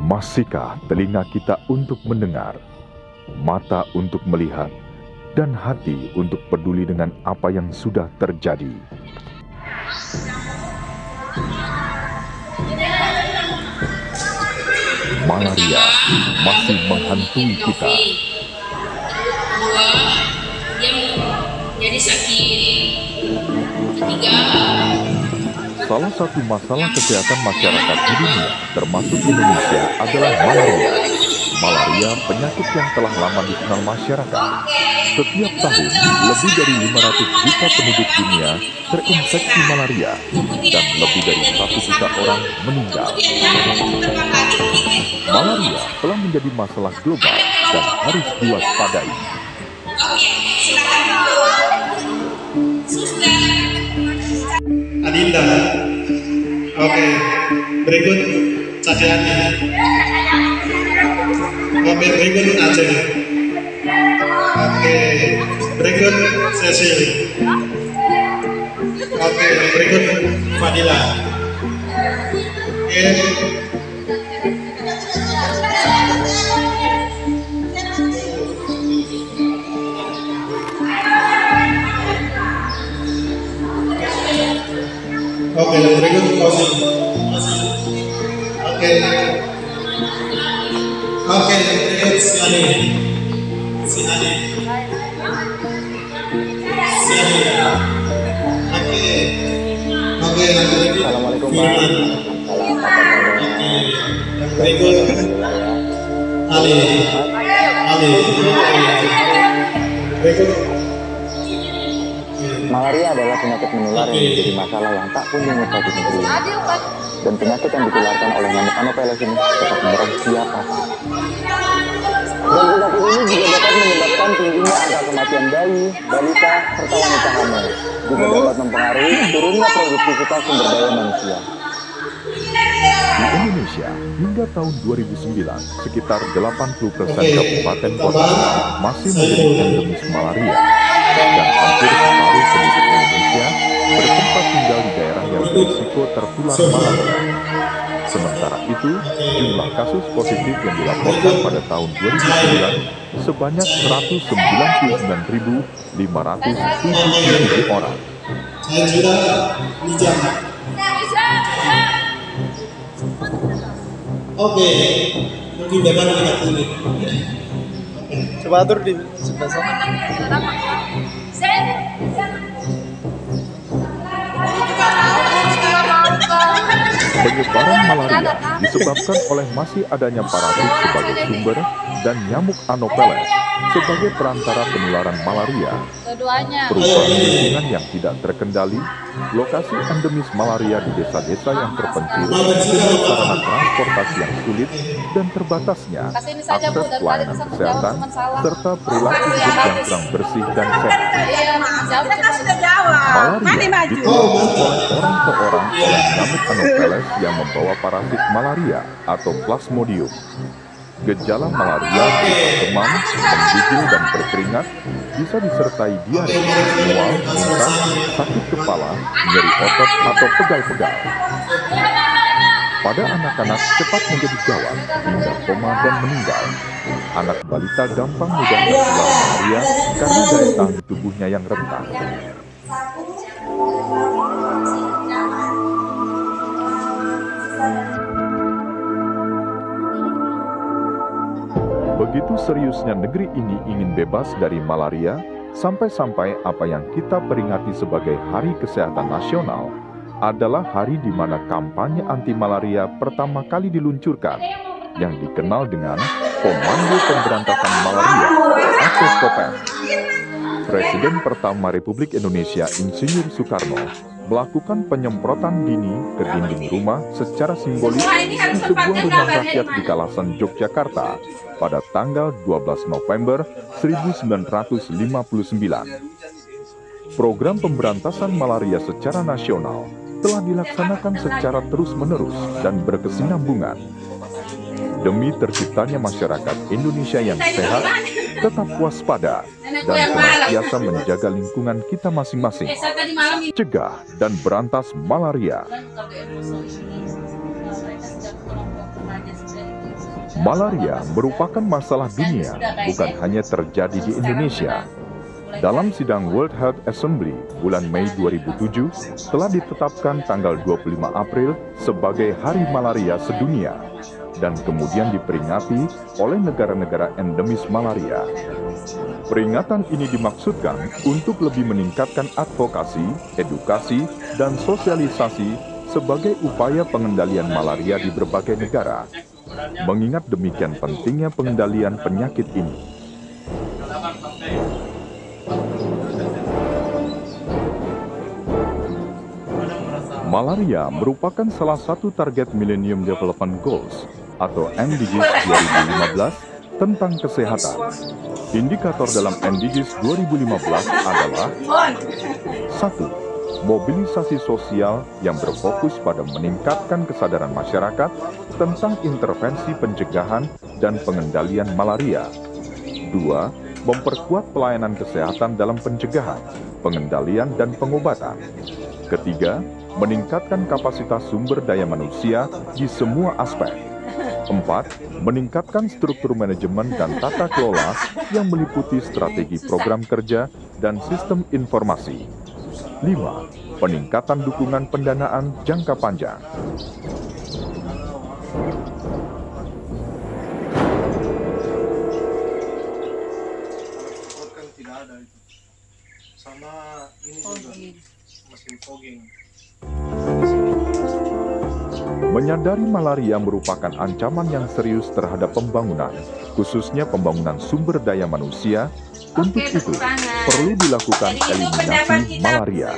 Masihkah telinga kita untuk mendengar, mata untuk melihat, dan hati untuk peduli dengan apa yang sudah terjadi? Malaria masih menghantui kita. Kedua, dia jadi sakit. Ketiga, Salah satu masalah kesehatan masyarakat di dunia, termasuk Indonesia, adalah malaria. Malaria penyakit yang telah lama dikenal masyarakat. Setiap tahun, lebih dari 500 juta penduduk dunia terinfeksi malaria, dan lebih dari 1 juta orang meninggal. Malaria telah menjadi masalah global dan harus diwaspadai. Adinda. Oke, berikut Cadeani. Oke, berikut Aceh. Oke, berikut Cecil. Oke, berikut Fadila. Oke. Oke, berikut Kosi. Oke. Oke, berikut Siani. Siani. Siani. Oke. Oke, Assalamualaikum Pak. Oke. Berikut Ali. Ali. Berikut. Malaria adalah penyakit menular yang menjadi masalah yang tak kunjung usai di negeri ini. Dan penyakit yang ditularkan oleh nyamuk Anopheles ini dapat menyerang siapa. Dan penyakit ini juga dapat menyebabkan tingginya angka kematian bayi, balita, serta wanita hamil. Juga dapat mempengaruhi turunnya produktivitas sumber daya manusia. Di Indonesia, hingga tahun 2009, sekitar 80% kabupaten kota masih menjadi endemis malaria, dan hampir separuh penduduk Indonesia bertempat tinggal di daerah yang berisiko tertular malaria. Sementara itu, jumlah kasus positif yang dilaporkan pada tahun 2009 sebanyak 199.577 orang. Oke, mungkin Bapak lihat ini. Coba atur di sebelah sana. Penyebaran malaria disebabkan oleh masih adanya parasit sebagai sumber dan nyamuk Anopheles sebagai perantara penularan malaria. Perubahan lingkungan yang tidak terkendali, lokasi endemis malaria di desa-desa yang terpencil, dengan sarana transportasi yang sulit dan terbatasnya akses pelayanan kesehatan, serta perilaku hidup yang kurang bersih dan sehat. Malaria ditularkan oleh orang ke orang oleh nyamuk Anopheles yang membawa parasit malaria atau Plasmodium. Gejala malaria berupa demam, menggigil dan berkeringat, bisa disertai diare, mual, muntah, sakit kepala, nyeri otot atau pegal-pegal. Pada anak-anak cepat menjadi gawat hingga koma dan meninggal. Anak balita gampang mudah tertular malaria karena daya tahan tubuhnya yang rentan. Begitu seriusnya negeri ini ingin bebas dari malaria, sampai-sampai apa yang kita peringati sebagai Hari Kesehatan Nasional adalah hari di mana kampanye anti-malaria pertama kali diluncurkan, yang dikenal dengan Komando Pemberantasan Malaria atau KOPEM. Presiden pertama Republik Indonesia Insinyur Soekarno melakukan penyemprotan dini ke dinding rumah secara simbolis di sebuah rumah rakyat di kawasan Yogyakarta pada tanggal 12 November 1959. Program pemberantasan malaria secara nasional telah dilaksanakan secara terus-menerus dan berkesinambungan demi terciptanya masyarakat Indonesia yang sehat, Tetap waspada dan senantiasa menjaga lingkungan kita masing-masing. Cegah dan berantas malaria. Malaria merupakan masalah dunia, bukan hanya terjadi di Indonesia. Dalam sidang World Health Assembly bulan Mei 2007, telah ditetapkan tanggal 25 April sebagai Hari Malaria Sedunia, dan kemudian diperingati oleh negara-negara endemis malaria. Peringatan ini dimaksudkan untuk lebih meningkatkan advokasi, edukasi, dan sosialisasi sebagai upaya pengendalian malaria di berbagai negara. Mengingat demikian pentingnya pengendalian penyakit ini. Malaria merupakan salah satu target Millennium Development Goals atau MDGs 2015 tentang kesehatan. Indikator dalam MDGs 2015 adalah 1. Mobilisasi sosial yang berfokus pada meningkatkan kesadaran masyarakat tentang intervensi pencegahan dan pengendalian malaria. 2. Memperkuat pelayanan kesehatan dalam pencegahan, pengendalian, dan pengobatan. Ketiga, meningkatkan kapasitas sumber daya manusia di semua aspek. 4. Meningkatkan struktur manajemen dan tata kelola yang meliputi strategi program kerja dan sistem informasi. 5. Peningkatan dukungan pendanaan jangka panjang. Kan tidak ada itu. Sama ini juga mesin fogging. Menyadari malaria merupakan ancaman yang serius terhadap pembangunan, khususnya pembangunan sumber daya manusia. Untuk itu, perlu dilakukan eliminasi malaria.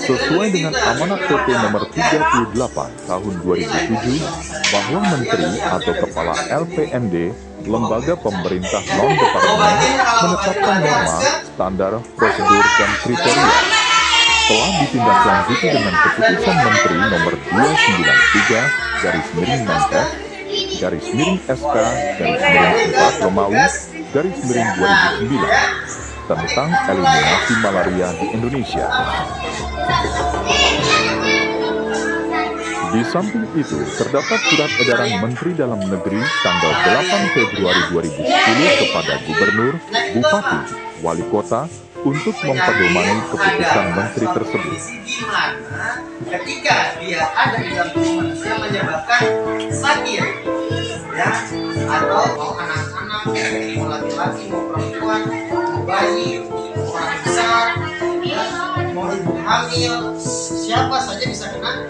Sesuai dengan amanat PP nomor 38 tahun 2007 bahwa Menteri atau Kepala LPMD, lembaga pemerintah non-departemen, menetapkan norma, standar, prosedur, dan kriteria. Telah ditindaklanjuti dengan keputusan Menteri nomor 293/SK/MIN/4 tentang eliminasi malaria di Indonesia. Di samping itu, terdapat surat edaran Menteri Dalam Negeri tanggal 8 Februari 2010 kepada Gubernur, Bupati, Wali Kota untuk mempedomani keputusan Menteri tersebut. Ketika dia ada di dalam tubuh manusia menyebabkan sakit, ya, atau mau anak-anak, mau laki-laki, mau perempuan, mau bayi, orang besar, ya, mau ibu hamil, siapa saja bisa kena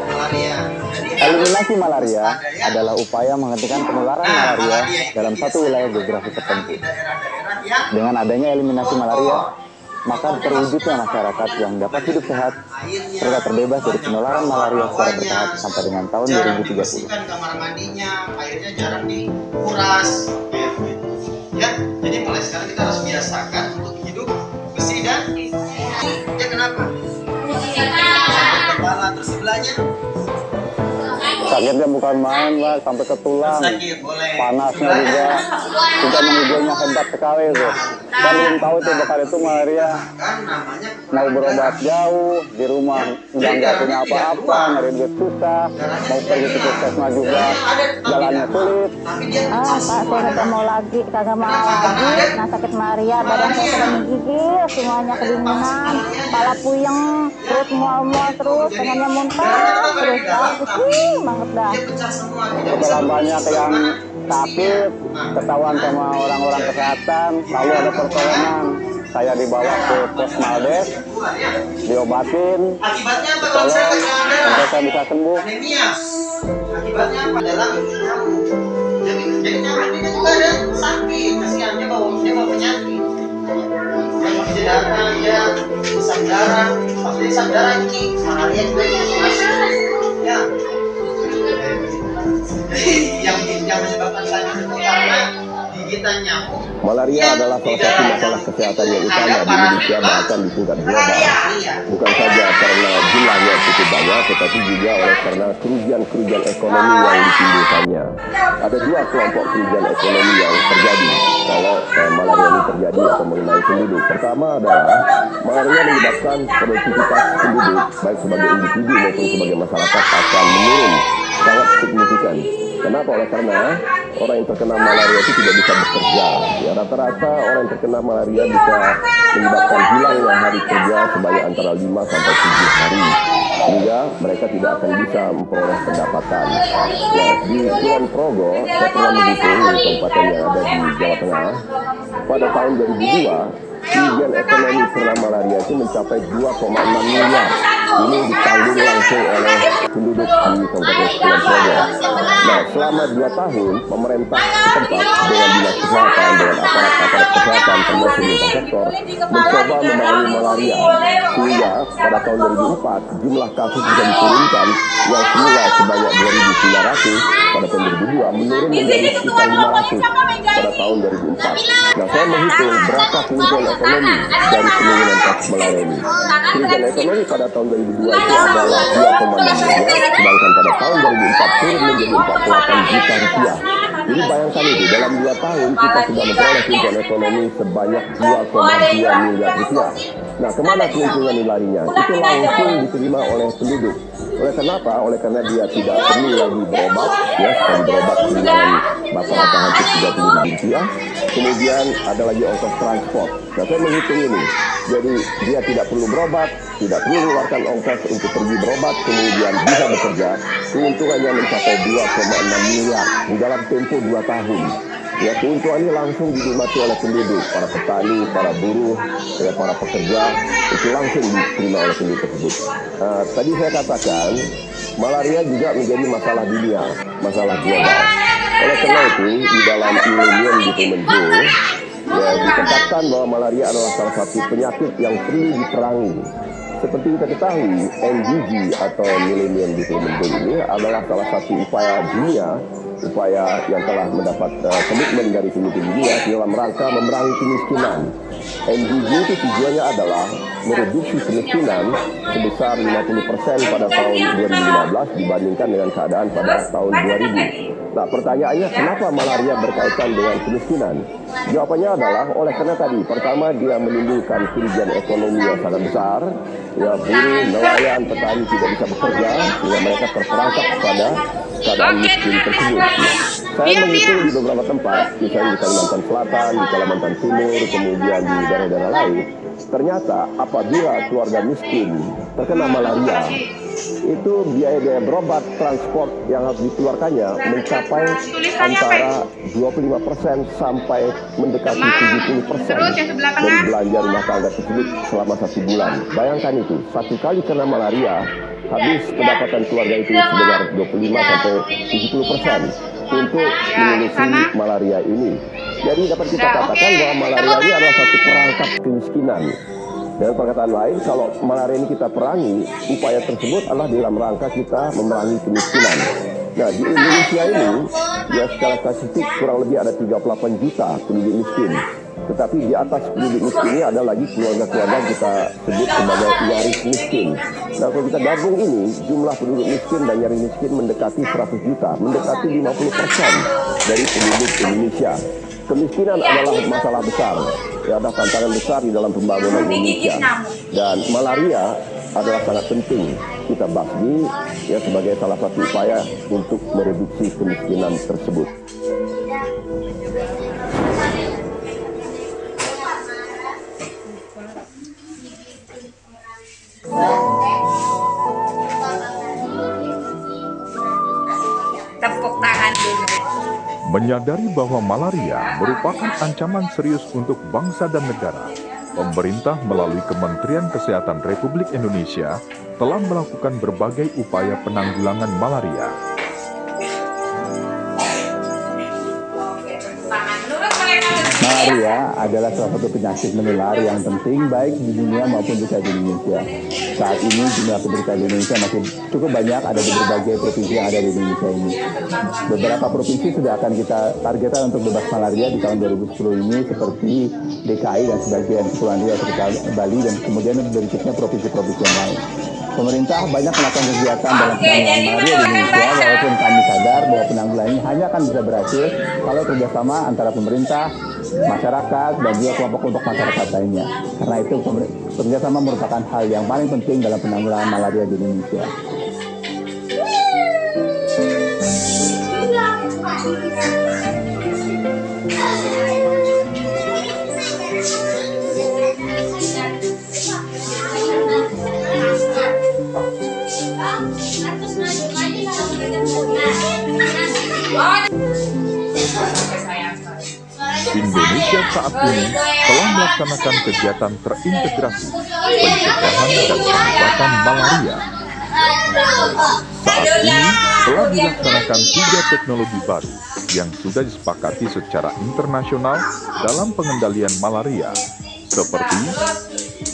malaria. Eliminasi malaria adalah upaya menghentikan penularan malaria dalam satu wilayah geografi tertentu. Dengan adanya eliminasi malaria, maka terwujudnya masyarakat yang dapat hidup sehat serta terbebas dari penularan malaria secara bertahap sampai dengan tahun 2030. Kamar mandinya, airnya jarang dikuras, ya. Jadi mulai sekarang kita harus biasakan untuk hidup bersih dan ya kenapa? Kepala terus sebelahnya. Sakitnya bukan main, Pak, sampai ke tulang. Panasnya juga. Kita menghidupnya hebat sekali tuh. Saya belum tahu tuh bakal itu malaria. Mau berobat jauh, di rumah udah nggak punya apa-apa, nyari duit susah. Mau pergi ke puskesmas juga, jalannya sulit. Pak, saya kagak mau lagi. Nah, sakit malaria, badan saya sudah menggigil, semuanya kedinginan, kepala puyeng, perut mual-mual terus, pengennya muntah, terus pusing banget dah. Setelah banyak yang sakit, ketahuan sama orang-orang kesehatan, lalu ada pertolongan. Saya dibawa ke pos Maldes, diobatin, tolong sampai saya bisa sembuh. Akibatnya apa? Dalam jadi nyamuk ini juga ada sakit, kasihannya bawa penyakit. Yang darah ya, isap darah, pasti isap darah ini malaria juga ya. Jadi yang menyebabkan sakit itu karena di gigitan nyamuk. Malaria adalah salah satu masalah kesehatan yang utama di Indonesia, bahkan di tingkat global. Bukan saja karena jumlahnya cukup banyak, tetapi juga karena kerugian ekonomi yang ditimbulkannya. Ada dua kelompok kerugian ekonomi yang terjadi kalau malaria ini terjadi atau mengenai penduduk. Pertama adalah malaria menyebabkan produktivitas penduduk, baik sebagai individu maupun sebagai masyarakat, akan menurun sangat signifikan. Kenapa? Oleh karena orang yang terkena malaria itu tidak bisa bekerja. Ya, rata-rata orang yang terkena malaria bisa menyebabkan hilangnya hari kerja sebanyak antara 5 sampai 7 hari. Sehingga mereka tidak akan bisa memperoleh pendapatan. Nah, di Kulon Progo, saya pernah menghitung kabupaten yang ada di Jawa Tengah. Pada tahun 2002, kerugian ekonomi karena malaria itu mencapai 2,6 miliar. Ini ditanggung langsung oleh penduduk di Kabupaten Kulon Progo. Nah, selama 2 tahun, pemerintah setempat dengan dinas kesehatan, dengan aparat-aparat kesehatan, termasuk lintas sektor, mencoba memerangi malaria. Sehingga pada tahun 2004, jumlah kasus bisa diturunkan yang semula sebanyak 2.900 pada tahun 2002 menurun menjadi sekitar 500 pada tahun 2004. Nah, saya menghitung berapa kerugian ekonomi dari penurunan kasus malaria ini. Kerugian ekonomi pada tahun 2002 itu adalah 2,6 miliar, sedangkan pada tahun 2004 turun menjadi 48 juta rupiah. Jadi bayangkan itu, dalam 2 tahun kita sudah memperoleh kerugian ekonomi sebanyak 2,2 miliar rupiah. Nah, kemana keuntungan ini larinya? Itu langsung diterima oleh penduduk. Oleh kenapa? Oleh karena dia tidak perlu lagi berobat, ya, sekali berobat dengan rata-rata hampir 30.000 rupiah. Kemudian ada lagi ongkos transport. Nah, saya menghitung ini. Jadi dia tidak perlu berobat, tidak perlu mengeluarkan ongkos untuk pergi berobat, kemudian bisa bekerja. Keuntungannya mencapai 2,6 miliar di dalam tempo 2 tahun. Ya, keuntungan ini langsung dinikmati oleh penduduk, para petani, para buruh, ya, para pekerja, itu langsung diterima oleh penduduk tersebut. Tadi saya katakan, malaria juga menjadi masalah dunia, masalah global. Oleh karena itu, di dalam Millennium Development Goals, ya, ditetapkan bahwa malaria adalah salah satu penyakit yang perlu diperangi. Seperti kita ketahui, MDG atau Millennium Development Goals ini adalah salah satu upaya dunia, upaya yang telah mendapat komitmen dari pemimpin dunia dalam rangka memerangi kemiskinan. MDG itu tujuannya adalah mereduksi kemiskinan sebesar 50% pada tahun 2015 dibandingkan dengan keadaan pada tahun 2000. Nah, pertanyaannya, kenapa malaria berkaitan dengan kemiskinan? Jawabannya adalah oleh karena tadi, pertama dia menimbulkan kerugian ekonomi yang sangat besar. Ya, buruh, nelayan, petani tidak bisa bekerja sehingga mereka terperangkap pada keadaan miskin tersebut. Saya menghitung di beberapa tempat, misalnya di Kalimantan Selatan, di Kalimantan Timur, kemudian di daerah-daerah lain. Ternyata apabila keluarga miskin terkena malaria, itu biaya berobat, transport yang harus dikeluarkannya mencapai antara 25% sampai mendekati 70% dari belanja rumah tangga tersebut selama 1 bulan. Bayangkan itu, 1 kali kena malaria, habis pendapatan keluarga itu sekitar 25 sampai 70% untuk mengurusi malaria ini. Jadi dapat kita katakan bahwa malaria ini adalah satu perangkap kemiskinan. Dengan perkataan lain, kalau malaria ini kita perangi, upaya tersebut adalah dalam rangka kita memerangi kemiskinan. Nah, di Indonesia ini, ya secara statistik kurang lebih ada 38 juta penduduk miskin. Tetapi di atas penduduk miskin ini ada lagi keluarga-keluarga kita sebut sebagai nyaris miskin. Nah, kalau kita gabung ini, jumlah penduduk miskin dan nyaris miskin mendekati 100 juta, mendekati 50% dari penduduk Indonesia. Kemiskinan adalah masalah besar, ya, ada tantangan besar di dalam pembangunan Indonesia. Dan malaria adalah sangat penting kita basmi, ya, sebagai salah satu upaya untuk mereduksi kemiskinan tersebut. Tepuk tangan dulu. Menyadari bahwa malaria merupakan ancaman serius untuk bangsa dan negara, pemerintah melalui Kementerian Kesehatan Republik Indonesia telah melakukan berbagai upaya penanggulangan malaria. Nah, malaria adalah salah satu penyakit menular yang penting baik di dunia maupun juga di Indonesia. Saat ini jumlah penderita di Indonesia masih cukup banyak, ada di berbagai provinsi yang ada di Indonesia ini. Beberapa provinsi sudah akan kita targetkan untuk bebas malaria di tahun 2010 ini, seperti DKI dan sebagian Kepulauan Riau serta Bali, dan kemudian berikutnya provinsi-provinsi yang lain. Pemerintah banyak melakukan kegiatan dalam penanggulangan malaria di Indonesia, walaupun kami sadar bahwa penanggulangan ini hanya akan bisa berhasil kalau kerjasama antara pemerintah, masyarakat, dan juga kelompok-kelompok masyarakat lainnya. Karena itu kerjasama merupakan hal yang paling penting dalam penanggulangan malaria di Indonesia. Indonesia saat ini telah melaksanakan kegiatan terintegrasi pencegahan dan pengobatan malaria. Saat ini telah dilaksanakan 3 teknologi baru yang sudah disepakati secara internasional dalam pengendalian malaria, seperti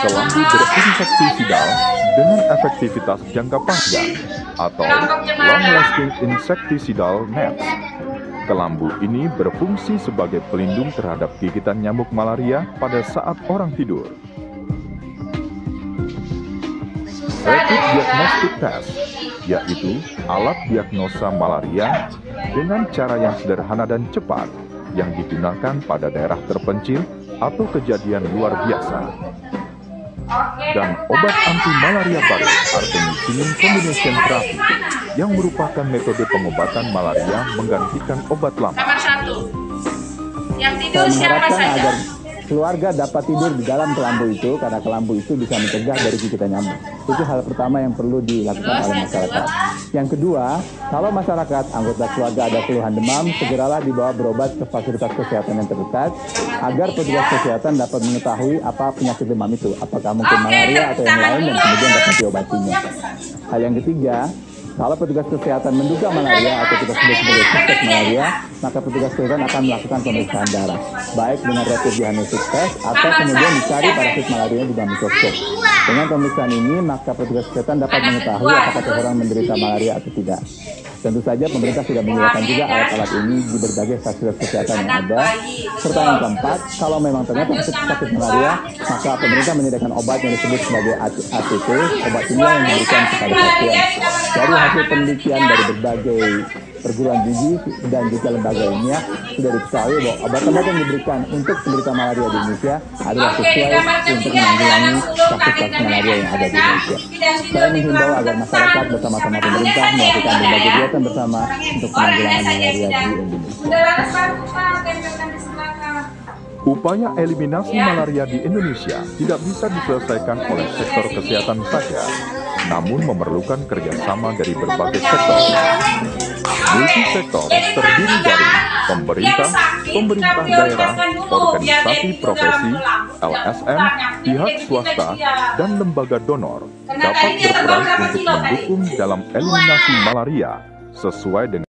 kelambu berinsektisidal dengan efektivitas jangka panjang atau long-lasting insecticidal nets. Kelambu ini berfungsi sebagai pelindung terhadap gigitan nyamuk malaria pada saat orang tidur. Rapid Diagnostic Test, yaitu alat diagnosa malaria dengan cara yang sederhana dan cepat yang digunakan pada daerah terpencil atau kejadian luar biasa. Dan obat anti-malaria baru, artemisinin combination therapy, yang merupakan metode pengobatan malaria menggantikan obat lama. Nomor 1. Yang tidur Saya siapa mengharapkan saja? agar keluarga dapat tidur di dalam kelambu itu, karena kelambu itu bisa mencegah dari gigitan nyamuk. Itu hal pertama yang perlu dilakukan oleh masyarakat. Yang kedua, kalau masyarakat, anggota keluarga ada keluhan demam, segeralah dibawa berobat ke fasilitas kesehatan yang terdekat, agar petugas kesehatan dapat mengetahui apa penyakit demam itu, apakah mungkin malaria atau yang lain, dan kemudian dapat diobatinya. Hal yang ketiga, kalau petugas kesehatan menduga malaria atau kita sebut sebagai suspek malaria, maka petugas kesehatan akan melakukan pemeriksaan darah, baik dengan rapid diagnostic test atau kemudian dicari parasit malaria di dalam mikroskop. Dengan pemeriksaan ini, maka petugas kesehatan dapat mengetahui apakah seseorang menderita malaria atau tidak. Tentu saja pemerintah sudah menyediakan juga alat-alat ini di berbagai fasilitas kesehatan yang ada. Serta yang keempat, kalau memang ternyata sakit malaria, maka pemerintah menyediakan obat yang disebut sebagai ACT, obat kimia yang diberikan kepada pasien. Dari hasil penelitian dari berbagai perguruan tinggi dan juga lembaga ilmiah sudah diketahui bahwa obat-obat yang diberikan untuk penderita malaria di Indonesia adalah sesuai untuk menanggulangi kasus-kasus malaria yang ada di Indonesia. Saya menghimbau agar masyarakat bersama-sama pemerintah melakukan berbagai kegiatan bersama untuk penanggulangan malaria di Indonesia. Upaya eliminasi malaria di Indonesia tidak bisa diselesaikan oleh sektor kesehatan saja, namun memerlukan kerjasama dari berbagai sektor. Multisektor terdiri dari pemerintah daerah, organisasi profesi, LSM, pihak swasta, dan lembaga donor dapat berperan untuk mendukung dalam eliminasi malaria sesuai dengan